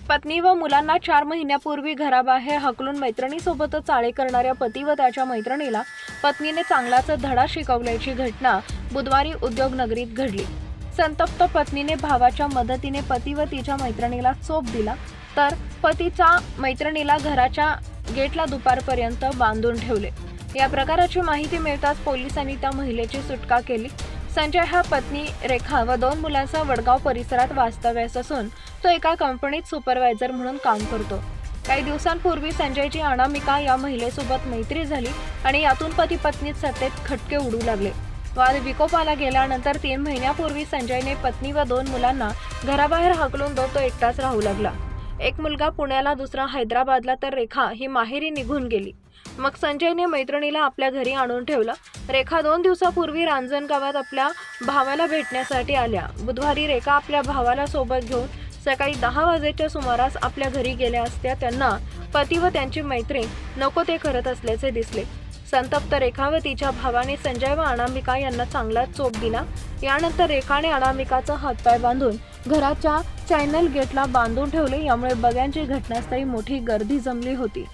पत्नी व मुलांना 4 महिन्यापूर्वी घराबाहेर हकलून मैत्रिणीसोबत चाळे करणाऱ्या पती व त्याच्या मैत्रिणीला पत्नीने चांगलाच धडा शिकवल्याची घटना बुधवारी उद्योगनगरीत घडली। संतप्त पत्नीने भावाच्या मदतीने पती व तिच्या मैत्रिणीला चोप दिला, तर पतीच्या मैत्रिणीला घराच्या गेटला दुपारपर्यंत बांधून ठेवले। या प्रकाराची माहिती मिळताच पोलिसांनी त्या महिलेची सुटका केली। संजय हा पत्नी रेखा व 2 मुलांचा वडगाव परिसरात वास्तव्यास असून तो एका कंपनीत सुपरवायझर म्हणून काम करतो। काही दिवसांपूर्वी संजयची अनामिका या महिलेसोबत मैत्री झाली आणि यातून पती पत्नीत सतत खटके उडू लागले। वाद विकोपाला गेल्यानंतर 3 महिन्यापूर्वी संजयने पत्नी व 2 मुलांना घराबाहेर हकलून तो एकटाच राहू लागला। एक मुलगा पुण्याला, दुसरा हैदराबादला, तर रेखा ही माहेरी निघून गेली। मग संजयने मैत्रिणीला आपल्या घरी आणून ठेवलं। रेखा 2 दिवसापूर्वी रांजणगावात आपल्या भावाला भेटण्यासाठी आल्या। बुधवारी रेखा आपल्या भावाला सोबत घेऊन सकाळी 10 वाजेच्या सुमारास आपल्या घरी गेल्या असता त्यांना पती व त्यांची मैत्रीण नको ते करत असल्याचे दिसले। संतप्त रेखा व तिच्या भावाने संजय व अनामिका यांना चांगला चोप दिला। यानंतर रेखाने अनामिकाचा हातपाय बांधून घराच्या चॅनल गेटला बांधून ठेवले। यामुळे बघ्यांची घटनास्थळी मोठी गर्दी जमली होती।